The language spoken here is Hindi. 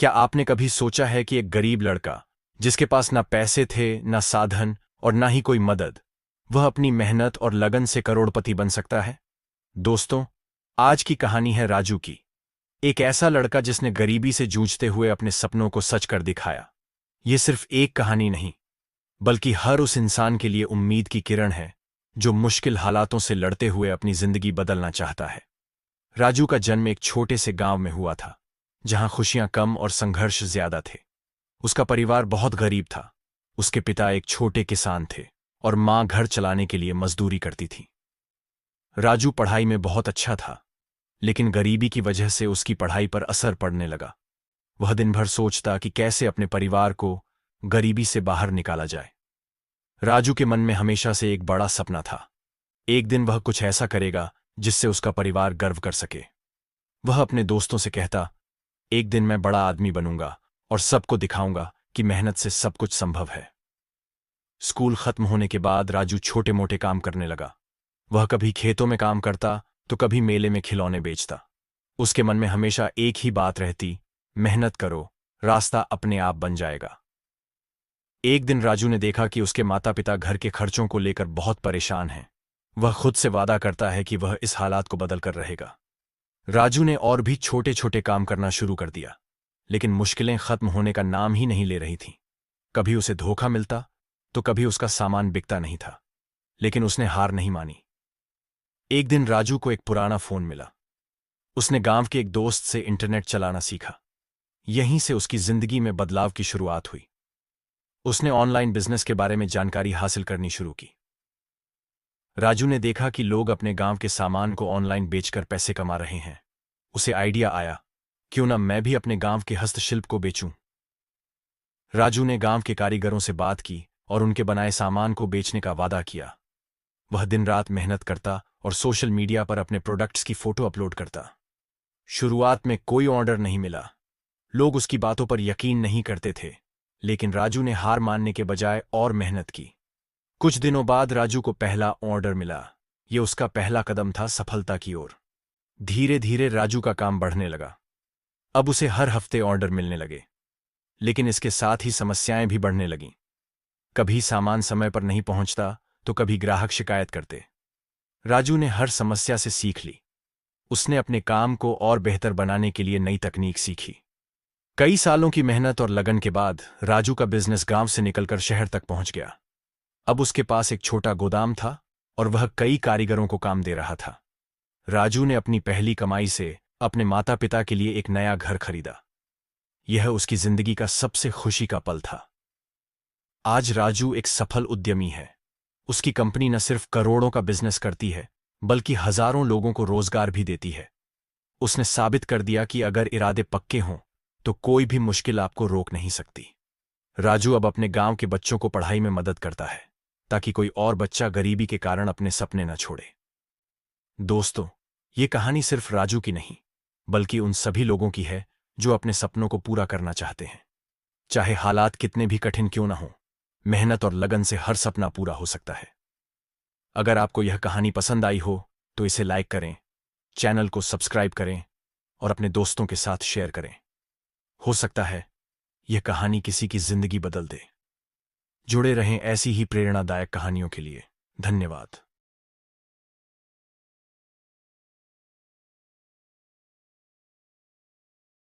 क्या आपने कभी सोचा है कि एक गरीब लड़का, जिसके पास ना पैसे थे, ना साधन और ना ही कोई मदद, वह अपनी मेहनत और लगन से करोड़पति बन सकता है? दोस्तों, आज की कहानी है राजू की। एक ऐसा लड़का जिसने गरीबी से जूझते हुए अपने सपनों को सच कर दिखाया। ये सिर्फ एक कहानी नहीं, बल्कि हर उस इंसान के लिए उम्मीद की किरण है जो मुश्किल हालातों से लड़ते हुए अपनी जिंदगी बदलना चाहता है। राजू का जन्म एक छोटे से गांव में हुआ था, जहां खुशियां कम और संघर्ष ज्यादा थे। उसका परिवार बहुत गरीब था। उसके पिता एक छोटे किसान थे और मां घर चलाने के लिए मजदूरी करती थी। राजू पढ़ाई में बहुत अच्छा था, लेकिन गरीबी की वजह से उसकी पढ़ाई पर असर पड़ने लगा। वह दिन भर सोचता कि कैसे अपने परिवार को गरीबी से बाहर निकाला जाए। राजू के मन में हमेशा से एक बड़ा सपना था। एक दिन वह कुछ ऐसा करेगा जिससे उसका परिवार गर्व कर सके। वह अपने दोस्तों से कहता, एक दिन मैं बड़ा आदमी बनूंगा और सबको दिखाऊंगा कि मेहनत से सब कुछ संभव है। स्कूल खत्म होने के बाद राजू छोटे मोटे काम करने लगा। वह कभी खेतों में काम करता तो कभी मेले में खिलौने बेचता। उसके मन में हमेशा एक ही बात रहती, मेहनत करो, रास्ता अपने आप बन जाएगा। एक दिन राजू ने देखा कि उसके माता पिता घर के खर्चों को लेकर बहुत परेशान हैं। वह खुद से वादा करता है कि वह इस हालात को बदल कर रहेगा। राजू ने और भी छोटे छोटे काम करना शुरू कर दिया, लेकिन मुश्किलें खत्म होने का नाम ही नहीं ले रही थीं। कभी उसे धोखा मिलता तो कभी उसका सामान बिकता नहीं था, लेकिन उसने हार नहीं मानी। एक दिन राजू को एक पुराना फोन मिला। उसने गांव के एक दोस्त से इंटरनेट चलाना सीखा। यहीं से उसकी जिंदगी में बदलाव की शुरुआत हुई। उसने ऑनलाइन बिजनेस के बारे में जानकारी हासिल करनी शुरू की। राजू ने देखा कि लोग अपने गांव के सामान को ऑनलाइन बेचकर पैसे कमा रहे हैं। उसे आइडिया आया, क्यों ना मैं भी अपने गांव के हस्तशिल्प को बेचूं। राजू ने गांव के कारीगरों से बात की और उनके बनाए सामान को बेचने का वादा किया। वह दिन रात मेहनत करता और सोशल मीडिया पर अपने प्रोडक्ट्स की फोटो अपलोड करता। शुरुआत में कोई ऑर्डर नहीं मिला। लोग उसकी बातों पर यकीन नहीं करते थे, लेकिन राजू ने हार मानने के बजाय और मेहनत की। कुछ दिनों बाद राजू को पहला ऑर्डर मिला। ये उसका पहला कदम था सफलता की ओर। धीरे धीरे राजू का काम बढ़ने लगा। अब उसे हर हफ्ते ऑर्डर मिलने लगे, लेकिन इसके साथ ही समस्याएं भी बढ़ने लगीं। कभी सामान समय पर नहीं पहुंचता तो कभी ग्राहक शिकायत करते। राजू ने हर समस्या से सीख ली। उसने अपने काम को और बेहतर बनाने के लिए नई तकनीक सीखी। कई सालों की मेहनत और लगन के बाद राजू का बिजनेस गांव से निकलकर शहर तक पहुंच गया। अब उसके पास एक छोटा गोदाम था और वह कई कारीगरों को काम दे रहा था। राजू ने अपनी पहली कमाई से अपने माता पिता के लिए एक नया घर खरीदा। यह उसकी जिंदगी का सबसे खुशी का पल था। आज राजू एक सफल उद्यमी है। उसकी कंपनी न सिर्फ करोड़ों का बिजनेस करती है, बल्कि हजारों लोगों को रोजगार भी देती है। उसने साबित कर दिया कि अगर इरादे पक्के हों तो कोई भी मुश्किल आपको रोक नहीं सकती। राजू अब अपने गांव के बच्चों को पढ़ाई में मदद करता है, ताकि कोई और बच्चा गरीबी के कारण अपने सपने न छोड़े। दोस्तों, ये कहानी सिर्फ राजू की नहीं, बल्कि उन सभी लोगों की है जो अपने सपनों को पूरा करना चाहते हैं। चाहे हालात कितने भी कठिन क्यों न हों, मेहनत और लगन से हर सपना पूरा हो सकता है। अगर आपको यह कहानी पसंद आई हो तो इसे लाइक करें, चैनल को सब्सक्राइब करें और अपने दोस्तों के साथ शेयर करें। हो सकता है यह कहानी किसी की जिंदगी बदल दे। जुड़े रहें ऐसी ही प्रेरणादायक कहानियों के लिए। धन्यवाद।